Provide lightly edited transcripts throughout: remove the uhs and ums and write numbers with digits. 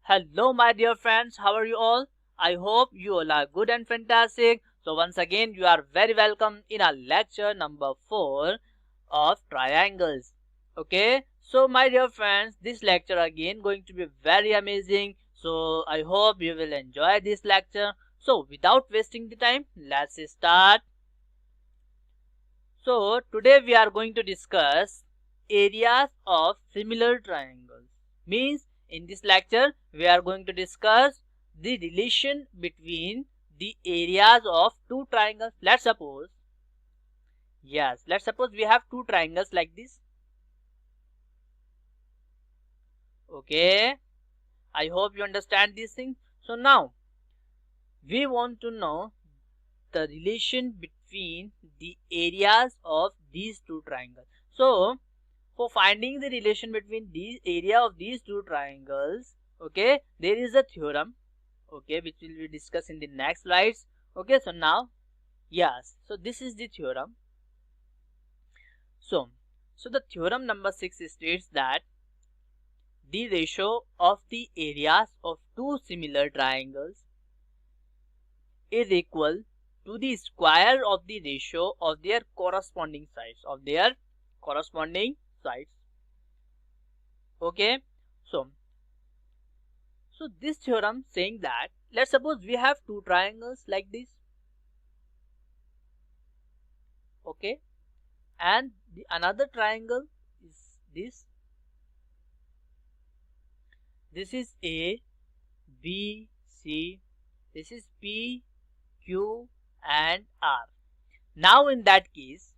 Hello my dear friends, how are you all? I hope you all are good and fantastic. So once again you are very welcome in our lecture number 4 of triangles. Okay, so my dear friends, this lecture again going to be very amazing. So I hope you will enjoy this lecture. So without wasting the time, let's start. So today we are going to discuss areas of similar triangles. Means in this lecture we are going to discuss the relation between the areas of two triangles. Let's suppose we have two triangles like this. Okay, I hope you understand this thing. So now we want to know the relation between the areas of these two triangles. So for finding the relation between the area of these two triangles, okay, there is a theorem, okay, which will be discussed in the next slides. Okay, so now, yes, so this is the theorem. So the theorem number 6 states that the ratio of the areas of two similar triangles is equal to the square of the ratio of their corresponding sides. Okay, so this theorem saying that, let's suppose we have two triangles like this, okay, and the another triangle is this. This is A, B, C. This is P, Q, and R. Now in that case,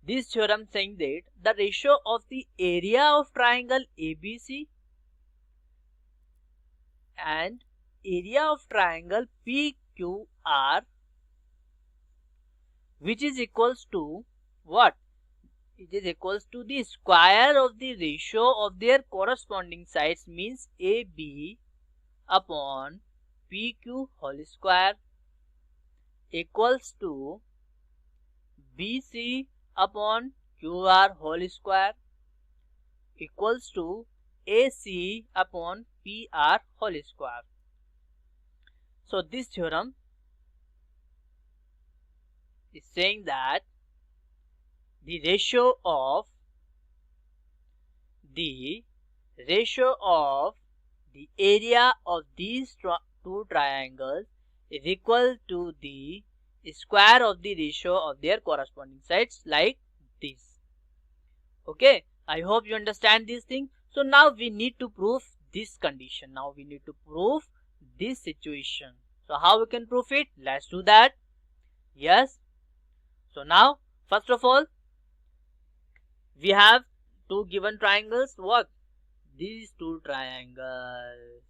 this theorem saying that the ratio of the area of triangle ABC and area of triangle PQR, which is equals to what? It is equals to the square of the ratio of their corresponding sides, means AB upon PQ whole square equals to BC upon QR whole square equals to AC upon PR whole square. So this theorem is saying that the ratio of the area of these two triangles is equal to the square of the ratio of their corresponding sides, like this. Okay, I hope you understand this thing. So now we need to prove this condition. Now we need to prove this situation. So how we can prove it? Let's do that. Yes. So now, first of all, we have two given triangles. What? These two triangles.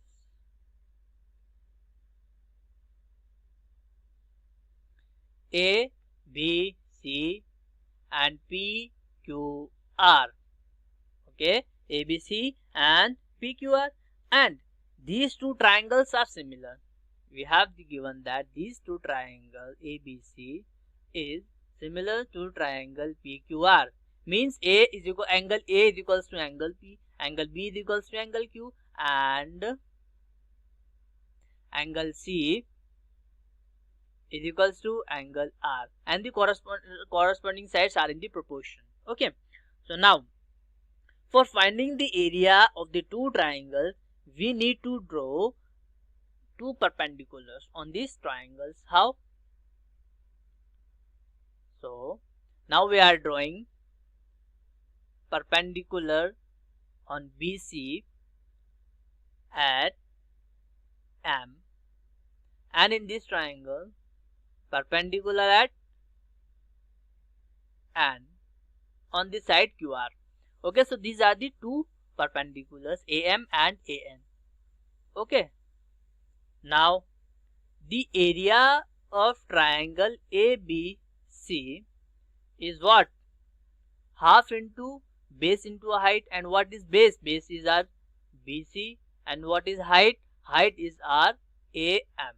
A, B, C and P, Q, R. Okay, A, B, C and P, Q, R. And these two triangles are similar. We have given that these two triangles ABC is similar to triangle PQR. Means angle A is equals to angle P, angle B is equals to angle Q, and angle C is equals to angle R, and the corresponding sides are in the proportion. Okay, so now for finding the area of the two triangles, we need to draw two perpendiculars on these triangles. How? So now we are drawing perpendicular on BC at M, and in this triangle perpendicular at N on the side QR. Okay, so these are the two perpendiculars AM and AN. Okay, now the area of triangle ABC is what? Half into base into a height. And what is base? Base is our BC. And what is height? Height is our AM.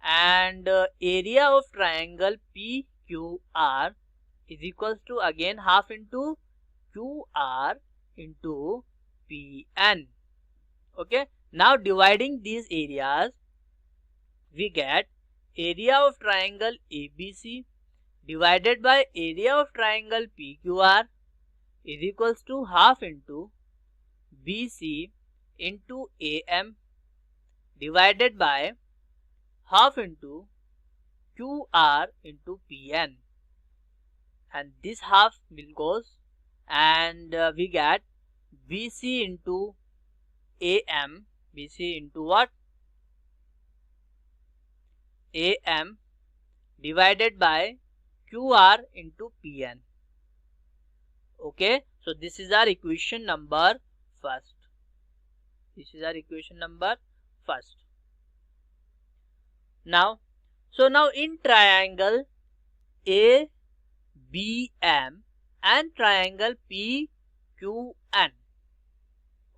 And area of triangle PQR is equals to again half into QR into PN. Okay, now dividing these areas, we get area of triangle ABC divided by area of triangle PQR is equals to half into BC into AM divided by half into QR into PN, and this half will goes, and we get BC into AM, BC into what? AM divided by QR into PN. Okay, so this is our equation number first. This is our equation number first. Now, so now in triangle ABM and triangle PQN.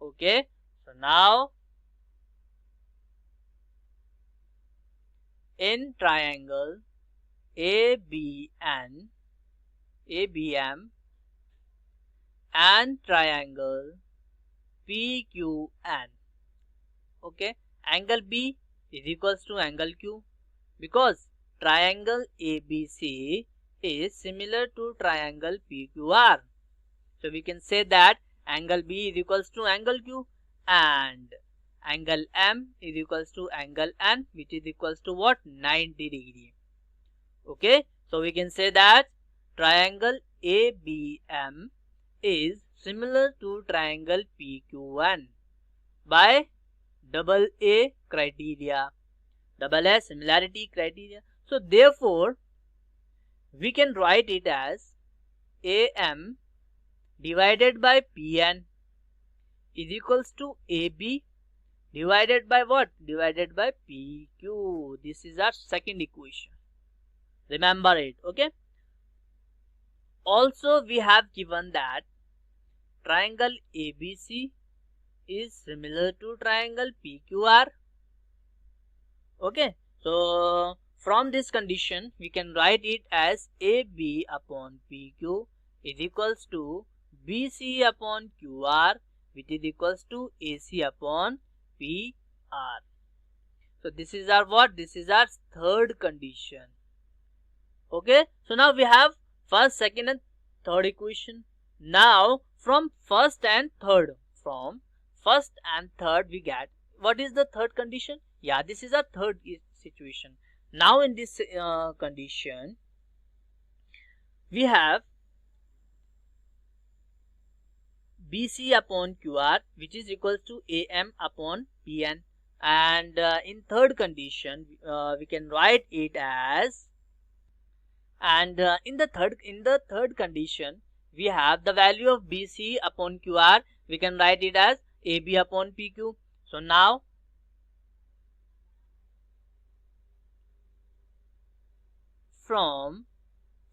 Okay, so now in triangle ABM and triangle PQN. Okay, angle B is equals to angle Q, because triangle ABC is similar to triangle PQR. So we can say that angle B is equals to angle Q and angle M is equals to angle N, which is equals to what? 90 degree. Okay, so we can say that triangle ABM is similar to triangle PQN by double A criteria, double A similarity criteria. So therefore we can write it as AM divided by PN is equals to AB divided by what? Divided by PQ. This is our second equation. Remember it. Okay. Also we have given that triangle ABC is similar to triangle PQR. Okay, so from this condition we can write it as AB upon PQ is equals to BC upon QR, which is equals to AC upon PR. So this is our what? This is our third condition. Okay, so now we have first, second and third equation. Now from first and third we get what is the third condition? Yeah, this is our third situation. Now in this condition we have BC upon QR, which is equals to AM upon PN, and in third condition we can write it as, and in the third condition we have the value of BC upon QR, we can write it as AB upon PQ. So now from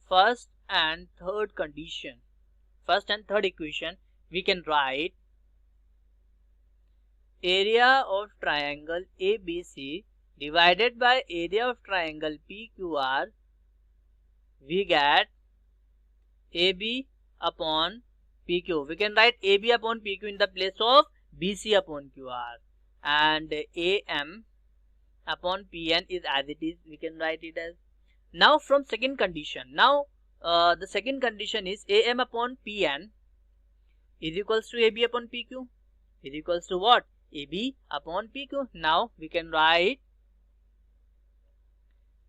first and third equation we can write area of triangle ABC divided by area of triangle PQR, we get AB upon PQ. We can write AB upon PQ in the place of BC upon QR, and AM upon PN is as it is, we can write it as. Now from second condition, now the second condition is AM upon PN is equals to AB upon PQ is equals to what? AB upon PQ. Now we can write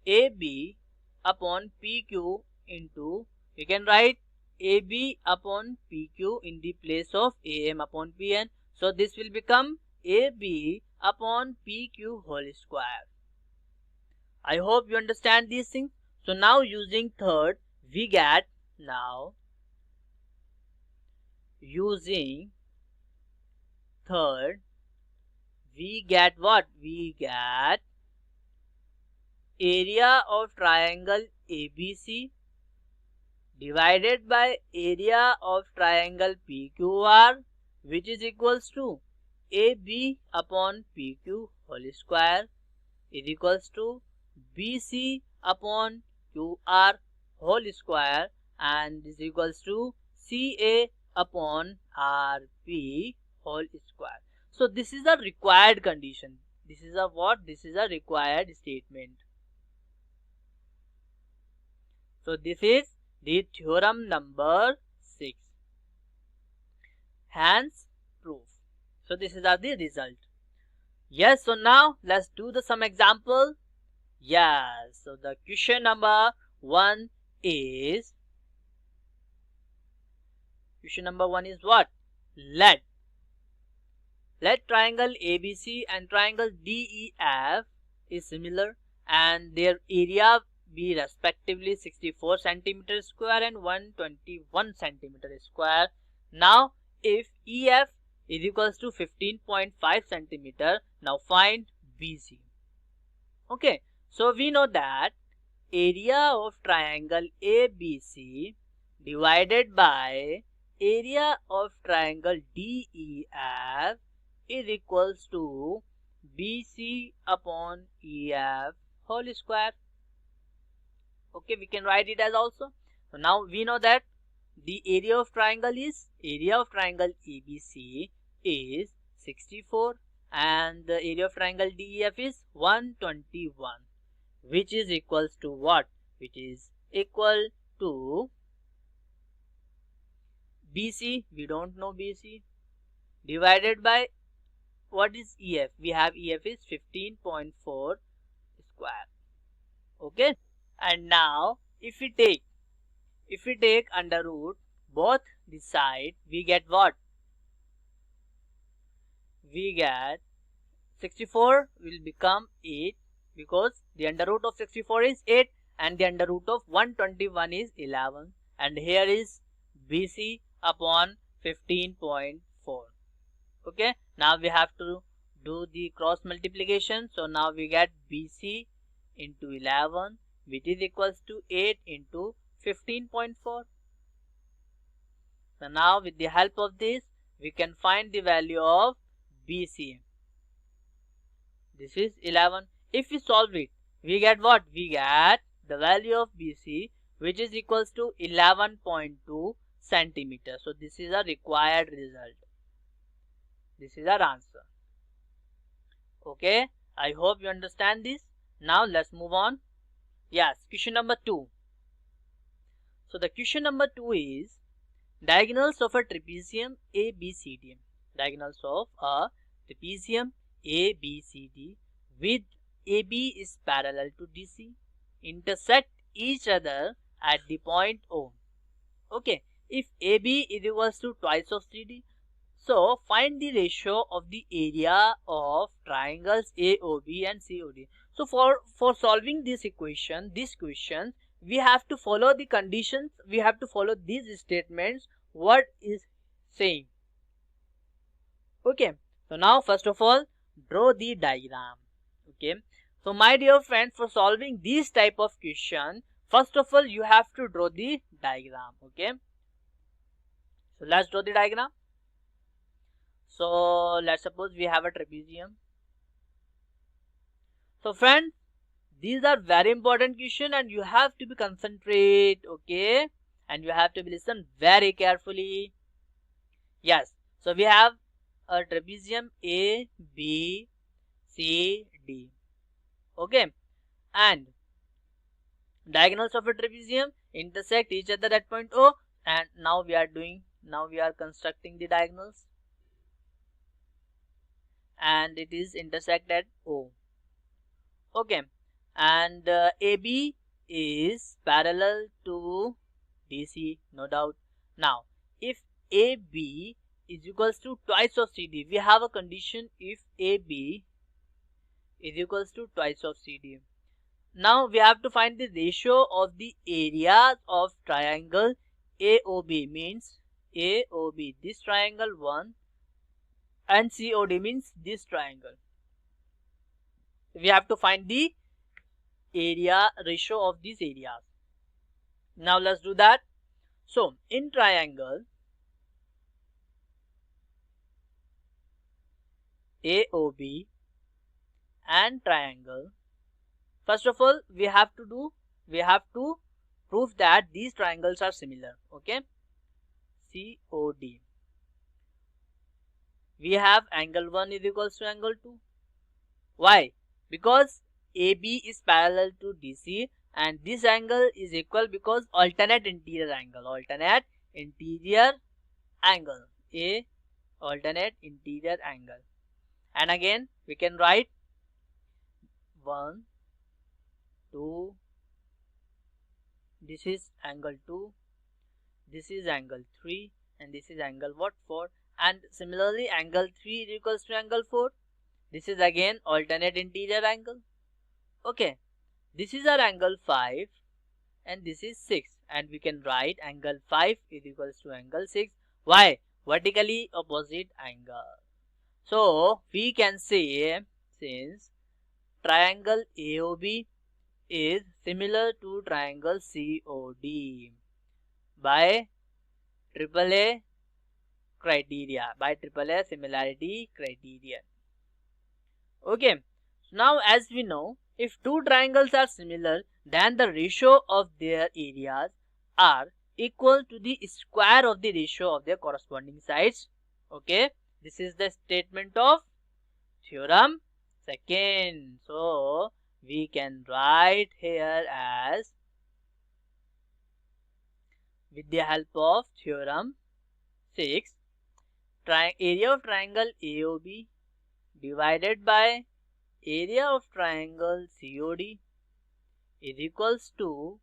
AB upon PQ into, we can write AB upon PQ in the place of AM upon PN. So this will become AB upon PQ whole square. I hope you understand these things. So now using third we get, now using third we get what? We get area of triangle ABC divided by area of triangle PQR, which is equals to AB upon PQ whole square is equals to BC upon QR whole square, and is equals to CA upon RP whole square. So this is a required condition. This is a what? This is a required statement. So this is the theorem number 6. Hence proof. So this is the result. Yes, so now let's do some example. Yes, so the question number 1 is what? Let triangle ABC and triangle DEF is similar and their area be respectively 64 centimeter square and 121 centimeter square. Now if EF is equals to 15.5 centimeter, now find BC. Okay, so we know that area of triangle ABC divided by area of triangle DEF is equals to BC upon EF whole square. Okay, we can write it as also. So now we know that the area of triangle ABC is 64 and the area of triangle DEF is 121, which is equals to what? Which is equal to BC, we don't know BC, divided by what is EF? We have EF is 15.4 square. Okay, and now if we take under root both the side, we get what? We get 64 will become 8 because the under root of 64 is 8 and the under root of 121 is 11, and here is BC upon 15.4. Okay, now we have to do the cross multiplication. So now we get BC into 11, which is equals to 8 into 15.4. So now with the help of this we can find the value of BC. This is 11. If we solve it, we get what? We get the value of BC, which is equals to 11.2 centimeter. So this is a required result. This is our answer. Okay, I hope you understand this. Now let's move on. Yes, question number 2. So the question number 2 is diagonals of a trapezium ABCD. Diagonals of a trapezium ABCD with AB is parallel to DC intersect each other at the point O. Okay, if AB is equals to twice of CD, so find the ratio of the area of triangles AOB and COD. So for solving this question, we have to follow the conditions, we have to follow these statements what is saying. Okay, so now first of all draw the diagram. Okay, so my dear friends, for solving this type of question, first of all you have to draw the diagram. Okay, so let's draw the diagram. So let's suppose we have a trapezium. So friends, these are very important question and you have to be concentrate. Okay, and you have to be listen very carefully. Yes, so we have a trapezium A, B, C, D. Okay, and diagonals of a trapezium intersect each other at point O, and now we are constructing the diagonals and it is intersect at O. Okay, and AB is parallel to DC, no doubt. Now if AB is equals to twice of CD, we have a condition if AB is equals to twice of CD. Now we have to find the ratio of the areas of triangle AOB, means AOB, this triangle 1, and COD means this triangle. We have to find the area ratio of these areas. Now let's do that. So in triangle AOB and triangle, first of all we have to prove that these triangles are similar. Okay, COD, we have angle 1 is equals to angle 2. Why? Because AB is parallel to DC and this angle is equal because alternate interior angle. Alternate interior angle. A alternate interior angle. And again we can write 1, 2, this is angle 2, this is angle 3 and this is angle what 4, and similarly angle 3 is equals to angle 4. This is again alternate interior angle. Okay, this is our angle 5 and this is 6, and we can write angle 5 is equals to angle 6. Why? Vertically opposite angle. So we can say since triangle AOB is similar to triangle COD by AAA criteria, by AAA similarity criterion. Okay, so now as we know, if two triangles are similar, then the ratio of their areas are equal to the square of the ratio of their corresponding sides. Okay, this is the statement of theorem second. So we can write here as, with the help of theorem 6, area of triangle AOB divided by area of triangle COD is equals to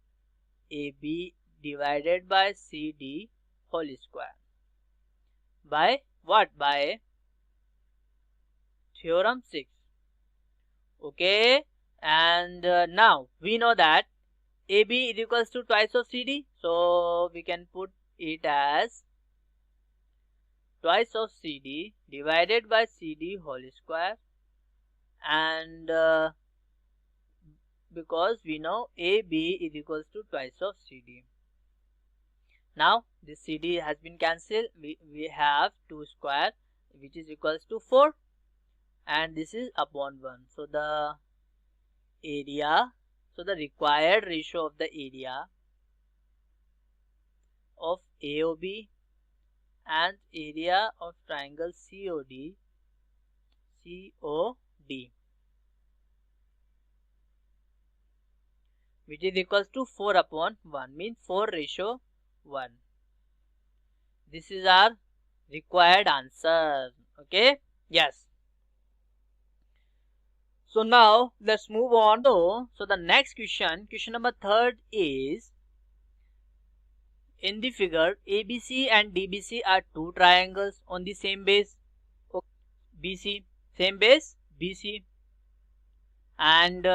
AB divided by CD whole square. By what? By theorem 6. Okay, and now we know that AB is equals to twice of CD, so we can put it as twice of CD divided by CD whole square, and because we know AB is equals to twice of CD. Now this CD has been cancelled. We have 2 square which is equals to 4, and this is upon 1. So the area, so the required ratio of the area of AOB and area of triangle COD which is equals to 4 upon 1, means 4:1. This is our required answer. Okay, yes. So now let's move on. So the next question number 3 is, in the figure ABC and DBC are two triangles on the same base. Okay. BC, same base BC, and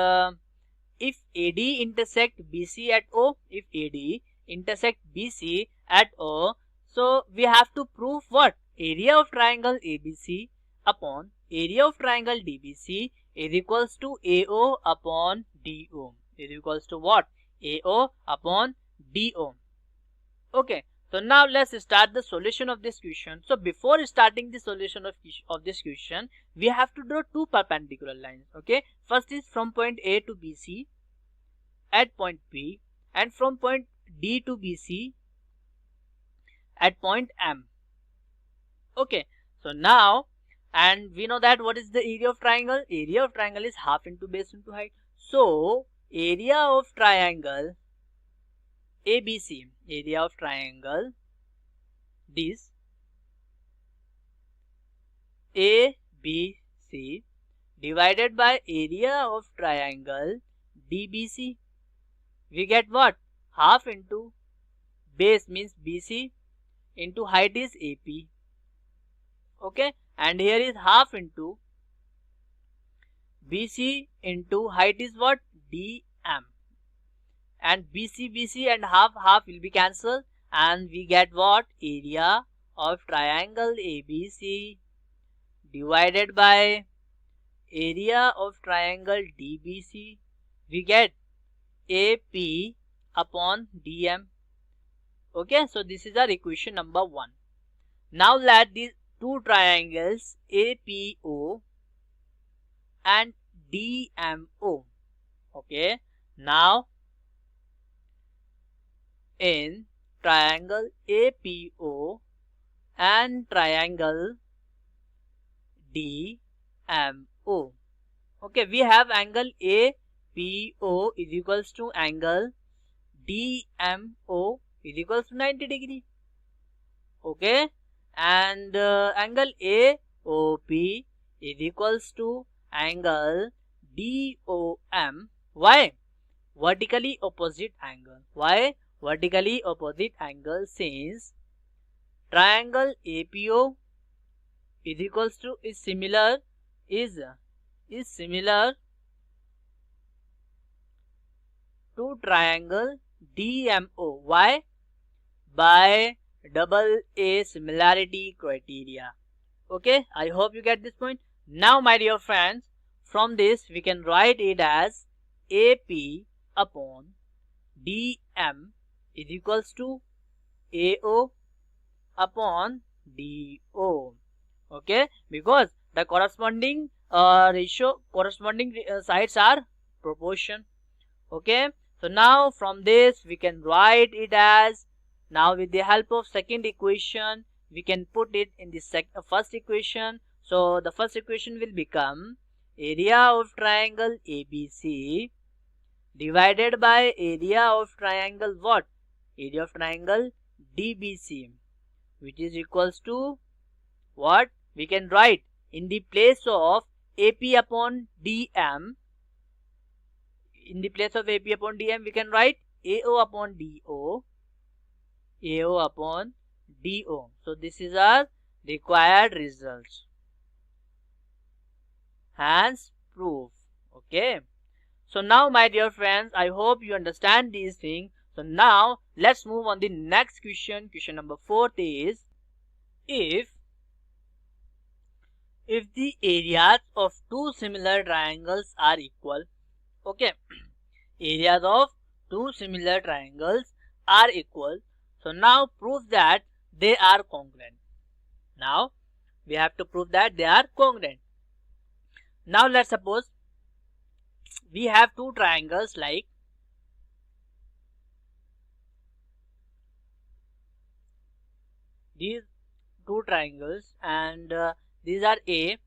if AD intersect BC at O, if AD intersect BC at O, so we have to prove what? Area of triangle ABC upon area of triangle DBC is equals to AO upon DO. Is equals to what? AO upon DO. Okay, so now let's start the solution of this question. So before starting the solution of this question, we have to draw two perpendicular lines. Okay, first is from point A to BC at point P, and from point D to BC at point M. Okay, so now, and we know that what is the area of triangle? Area of triangle is half into base into height. So area of triangle ABC, area of triangle this ABC divided by area of triangle DBC, we get what? Half into base means BC into height is AP. Okay, and here is half into BC into height is what? DM, and BC and half will be cancelled, and we get what? Area of triangle ABC divided by area of triangle DBC, we get AP upon DM. Okay, so this is our equation number 1. Now let these two triangles APO and DMO. Okay, now in triangle APO and triangle DMO. Okay, we have angle APO is equals to angle DMO is equals to 90 degree. Okay, and angle AOP is equals to angle DOM. Why? Vertically opposite angle. Why vertically opposite angle? Since triangle APO is equals to is similar to triangle DMO. Why? By double A similarity criteria. Okay, I hope you get this point. Now my dear friends, from this we can write it as AP upon DM is equals to AO upon DO. Okay, because the corresponding sides are proportion. Okay, so now from this we can write it as, now with the help of second equation we can put it in the first equation. So the first equation will become area of triangle ABC divided by area of triangle what? Area of triangle DBC, which is equals to what? We can write in the place of AP upon DM. In the place of AP upon DM we can write AO upon DO. AO upon DO. So this is our required results. Hence proof. Okay. So now my dear friends, I hope you understand these things. So now let's move on the next question. Question number 4 is, if the areas of two similar triangles are equal. Okay. Areas of two similar triangles are equal. So now prove that they are congruent. Now we have to prove that they are congruent. Now let's suppose we have two triangles like these two triangles, and these are A,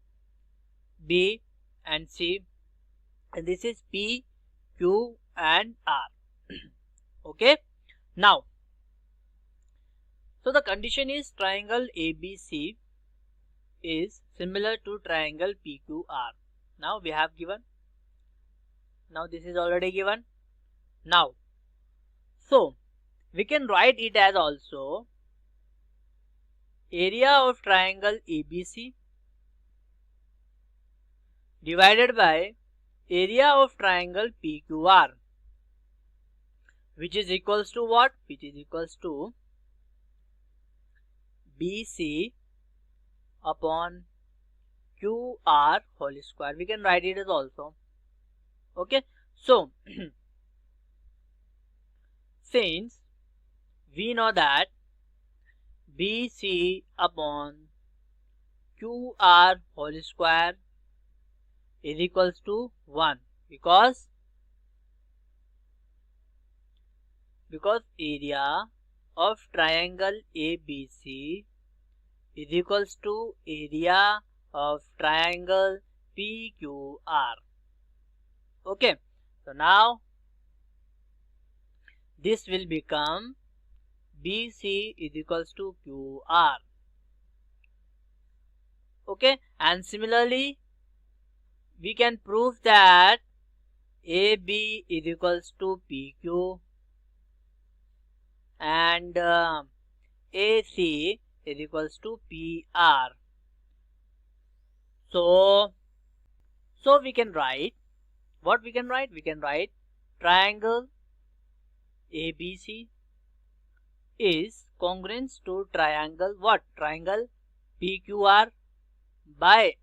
B and C, and this is P, Q and R. Okay, now so the condition is triangle ABC is similar to triangle PQR. Now we have given, now this is already given. Now so we can write it as also area of triangle ABC divided by area of triangle PQR, which is equals to what? Which is equals to BC upon QR whole square. We can write it as also. Okay, so since we know that BC upon QR whole square is equals to 1, because area of triangle ABC is equals to area of triangle PQR. Okay, so now this will become BC is equals to QR. Okay, and similarly we can prove that AB is equals to PQ and AC is equals to PR. So we can write, what we can write? We can write triangle ABC is congruent to triangle what? Triangle PQR by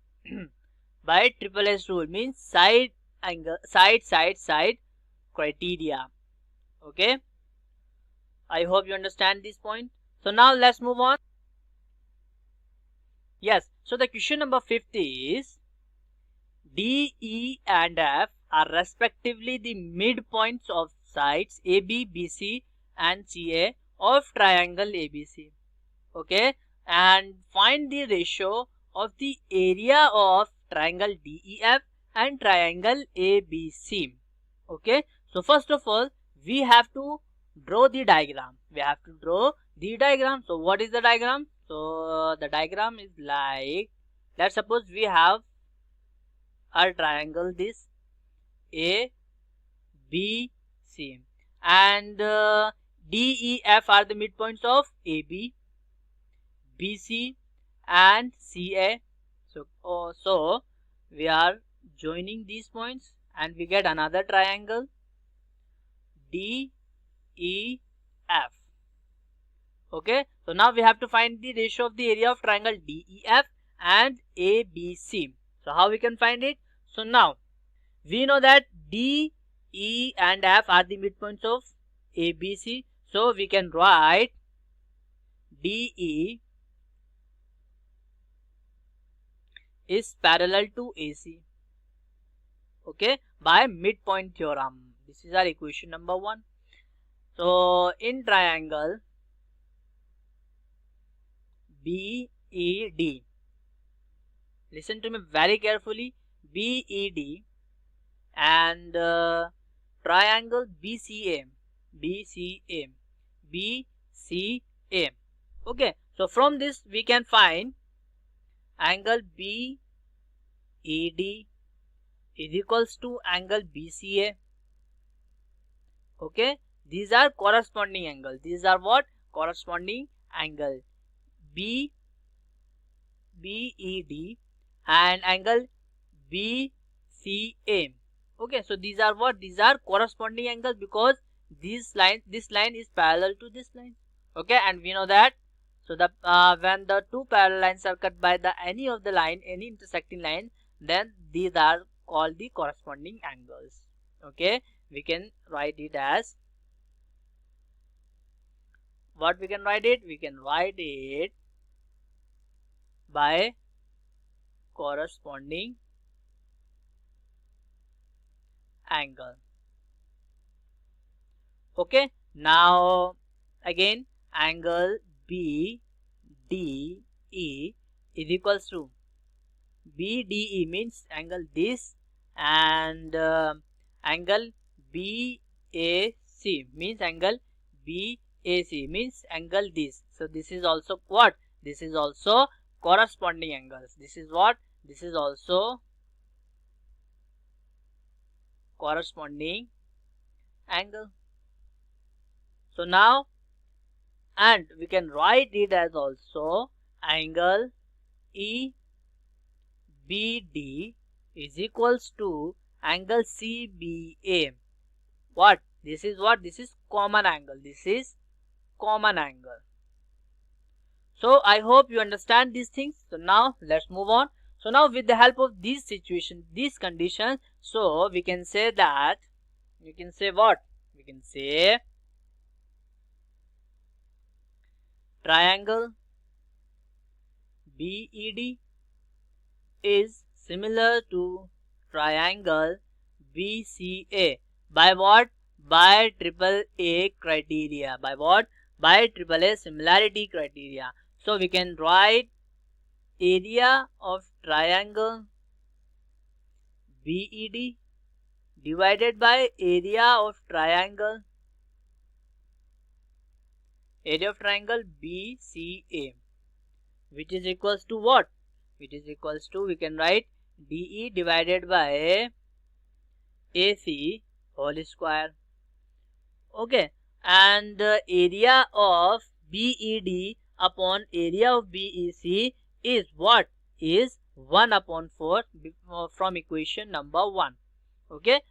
by triple S rule, means side angle, side criteria. Okay, I hope you understand this point. So now let's move on. Yes, so the question number 50 is, D, E and F are respectively the midpoints of sides AB, BC and CA of triangle ABC. Okay, and find the ratio of the area of triangle DEF and triangle ABC. Okay, so first of all we have to draw the diagram. So what is the diagram? So the diagram is like, let's suppose we have a triangle this ABC, and DEF are the midpoints of AB, BC and CA. So we are joining these points and we get another triangle DEF. Okay, so now we have to find the ratio of the area of triangle DEF and ABC. So how we can find it? So now we know that D, E and F are the midpoints of ABC. So we can write DE is parallel to AC. Okay, by midpoint theorem. This is our equation number 1. So in triangle BED, listen to me very carefully, BED and triangle BCA. Okay, so from this we can find angle BED is equals to angle BCA. Okay, these are corresponding angles. These are what? Corresponding angle. BED and angle BCA. Okay, so these are what? These are corresponding angles because this line is parallel to this line. Okay, and we know that. So the when the two parallel lines are cut by the any of the line, any intersecting line, then these are called the corresponding angles. Okay, we can write it as what? We can write it by corresponding angle. Okay, now again angle BDE is equals to BDE means angle this, and angle BAC means angle BAC means angle this. So this is also what? This is also corresponding angles. This is what? This is also corresponding angle. So now, and we can write it as also angle EBD is equals to angle CBA. What? This is what? This is common angle. This is common angle. So I hope you understand these things. So now let's move on. So now with the help of these situations, these conditions, so we can say that, we can say what? We can say triangle BED is similar to triangle BCA by what? By AAA criteria. By what? By AAA similarity criteria. So we can write area of triangle BED divided by area of triangle BCA, which is equals to what? Which is equals to, we can write DE divided by AC whole square. Okay, and the area of BED upon area of BEC is what? Is 1 upon 4 from equation number 1. Okay,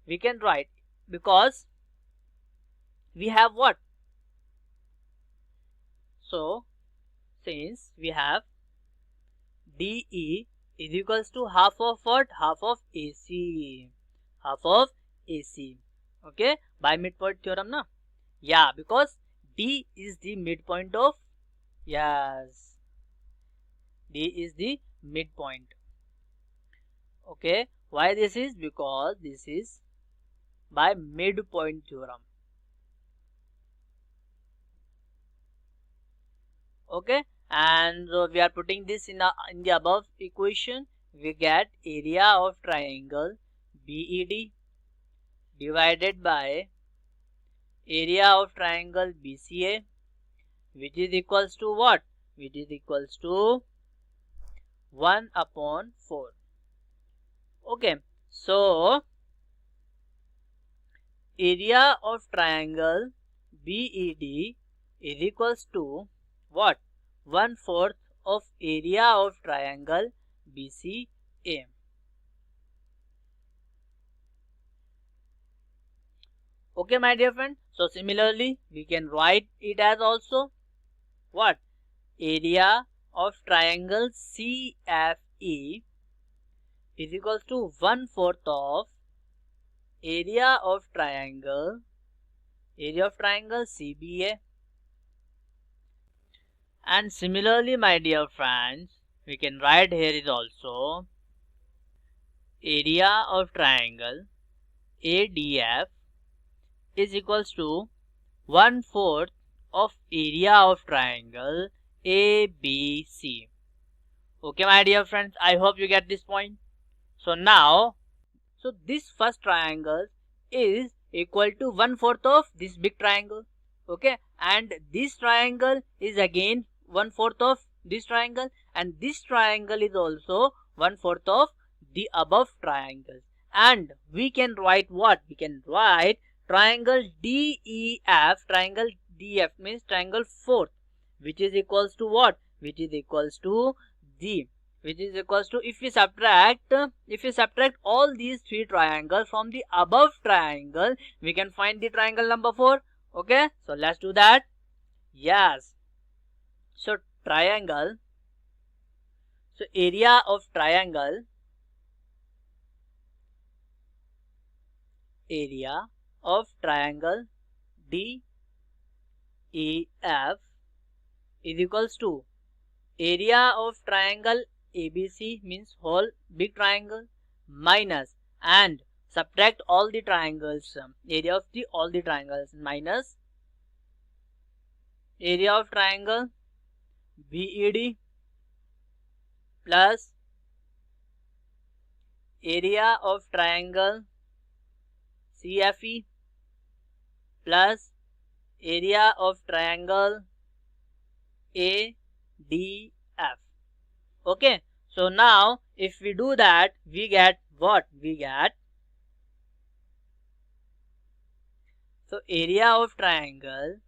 we can write, because we have what? So since we have DE is equals to half of what? Half of AC. Half of AC. Okay, by midpoint theorem na? Yeah, because D is the midpoint of, yes, D is the midpoint. Okay, why this is? Because this is by midpoint theorem. Okay, and we are putting this in the above equation. We get area of triangle BED divided by area of triangle BCA, which is equals to what? Which is equals to 1/4. Okay, so area of triangle BED is equals to what? 1/4 of area of triangle BCA. Okay, my dear friend. So similarly, we can write it as also what? Area of triangle CFE is equals to 1/4 of area of triangle CBA. And similarly, my dear friends, we can write here is also area of triangle ADF is equals to 1/4 of area of triangle ABC. Okay, my dear friends, I hope you get this point. So now, this first triangle is equal to 1/4 of this big triangle. Okay, and this triangle is again 1/4 of this triangle, and this triangle is also 1/4 of the above triangles. And we can write what? We can write triangle DEF. Triangle DF means triangle fourth, which is equals to what? Which is equals to the, which is equals to, if we subtract all these three triangles from the above triangle, we can find the triangle number 4. Okay, so let's do that. Yes, so triangle, so area of triangle DEF is equals to area of triangle ABC, means whole big triangle, minus, and subtract all the triangles, area of all the triangles, minus area of triangle BED plus area of triangle CFE plus area of triangle ADF. Okay, so now if we do that, we get what? We get, so area of triangle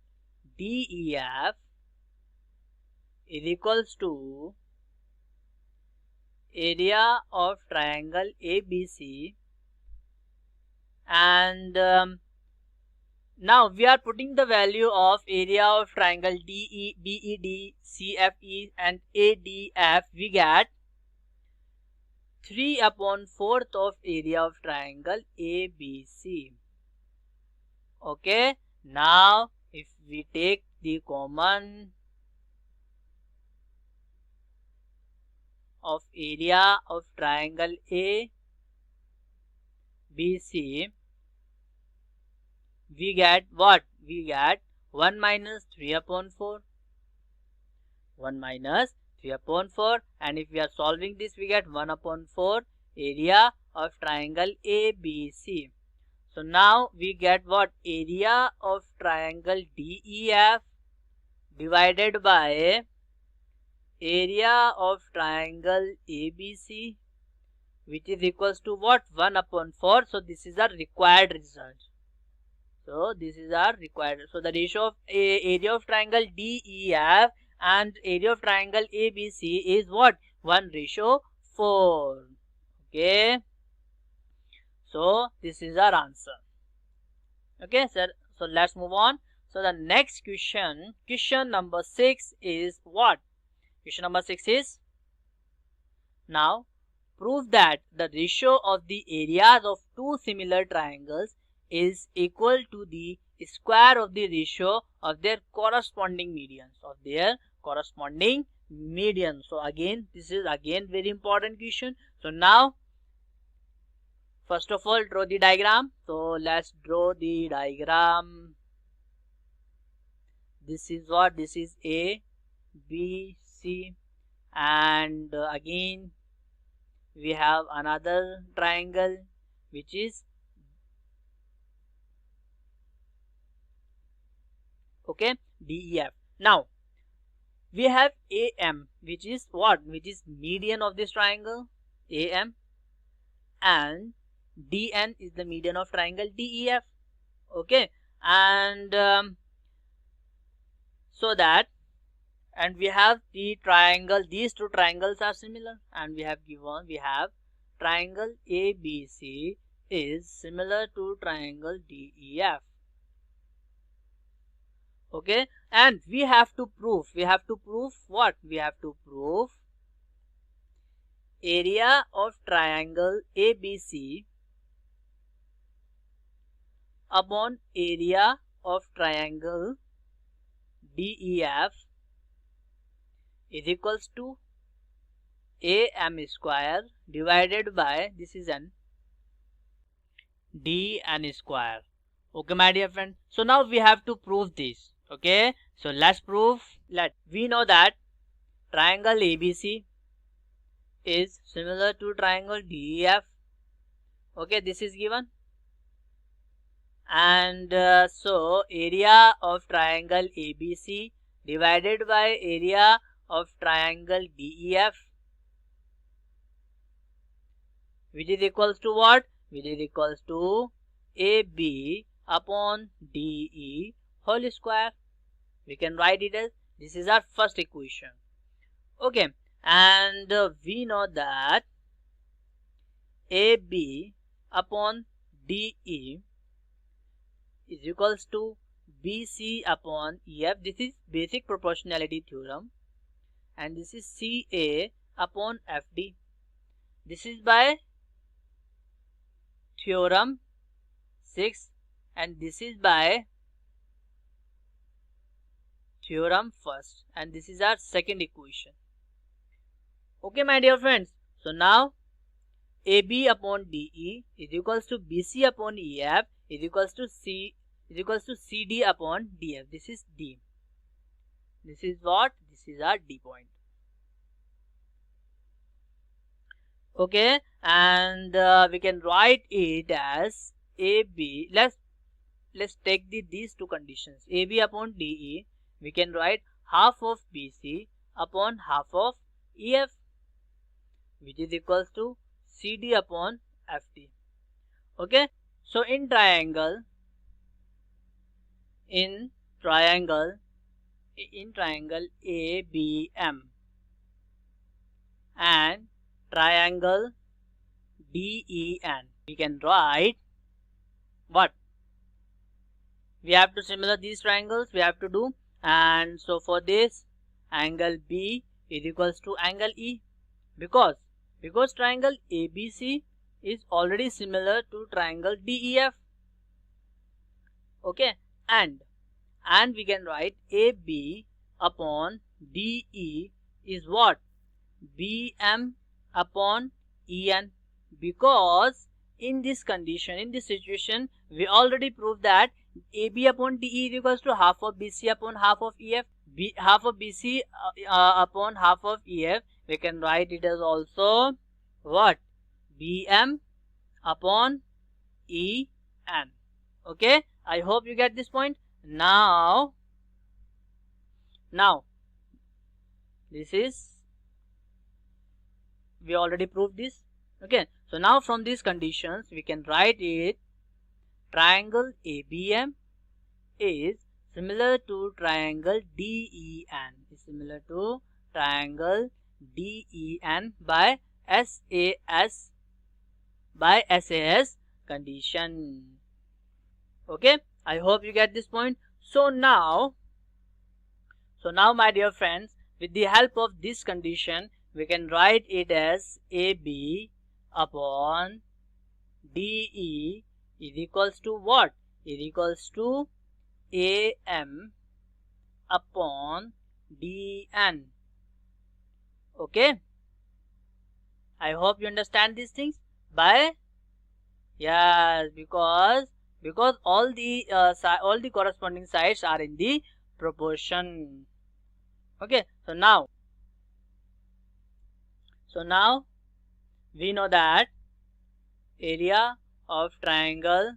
DEF is equals to area of triangle ABC, and now we are putting the value of area of triangle BED, CFE and ADF. We get 3/4 of area of triangle ABC. Okay, now if we take the common of area of triangle ABC, we get what? We get 1 minus 3/4. 1 minus 3/4, and if we are solving this, we get 1/4 area of triangle ABC. So now we get what? Area of triangle DEF divided by area of triangle ABC, which is equals to what? 1/4. So this is our required result. So this is our required. So the ratio of area of triangle DEF and area of triangle ABC is what? 1/4. Okay, so this is our answer. Okay, sir, so let's move on. So the next question number 6 is what? Question number 6 is, now prove that the ratio of the areas of two similar triangles is equal to the square of the ratio of their corresponding medians, So again, this is again very important question. So now, first of all, draw the diagram. So let's draw the diagram. This is what? This is A, B, C, ABC, and again we have another triangle which is okay DEF. Now we have AM, which is what? Which is median of this triangle AM, and DN is the median of triangle DEF. Okay, and so that, and we have the triangle, these two triangles are similar, and we have triangle ABC is similar to triangle DEF. Okay, and we have to prove what? We have to prove area of triangle ABC upon area of triangle DEF is equals to AM square divided by, this is an DN square. Okay, my dear friend, so now we have to prove this. Okay, so let's prove. We know that triangle ABC is similar to triangle DEF. Okay, this is given, and so area of triangle ABC divided by area of triangle DEF, which is equals to what? Which is equals to AB upon DE whole square. We can write it as, this is our first equation. Okay, and we know that AB upon DE is equals to BC upon EF. This is basic proportionality theorem, and this is CA upon FD. This is by theorem 6, and this is by theorem first, and this is our second equation. Okay, my dear friends, so now AB upon DE is equals to BC upon EF is equals to CD upon DF. This is D. This is what? This is our D point. Okay, and we can write it as AB. Let's take these two conditions. AB upon DE, we can write half of BC upon half of EF, which is equals to CD upon FD. Okay, so in triangle ABM and triangle DEN, we can write what? We have to similar these triangles, we have to do, and so for this angle B is equals to angle E, because triangle ABC is already similar to triangle DEF. Okay, and we can write AB upon DE is what? BM upon EN, because in this condition, in this situation, we already proved that AB upon DE is equals to half of BC upon half of EF. Half of BC upon half of EF, we can write it as also what? BM upon EN. Okay, I hope you get this point. Now this is, we already proved this. Okay, so now from these conditions we can write it, triangle ABM is similar to triangle DEN, is similar to triangle DEN by SAS condition. Okay, I hope you get this point. So now my dear friends, with the help of this condition, we can write it as AB upon DE is equals to what? Is equals to AM upon DN. Okay, I hope you understand these things. Yes, because all the corresponding sides are in the proportion. Okay, so now So now we know that area of triangle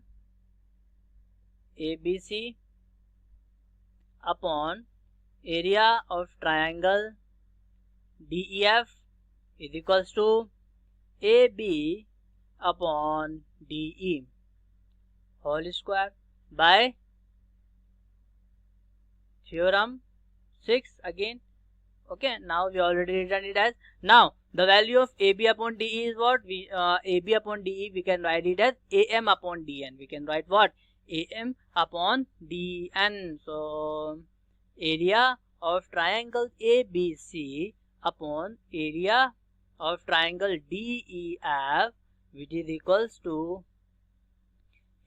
ABC upon area of triangle DEF is equals to AB upon DE whole square by theorem 6 again. Okay, now we already written it as. Now the value of AB upon DE is what? We AB upon DE we can write it as AM upon DN. We can write what? AM upon DN. So area of triangle ABC upon area of triangle DEF, which is equals to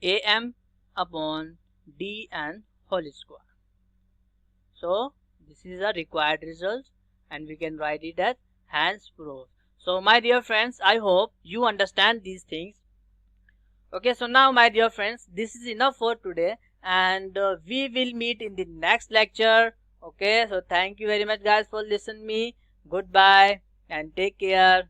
AM upon DN whole square. So this is a required result and we can write it as hence proof. So my dear friends, I hope you understand these things. Okay, so now my dear friends, this is enough for today and we will meet in the next lecture. Okay, so thank you very much guys for listening me. Goodbye and take care.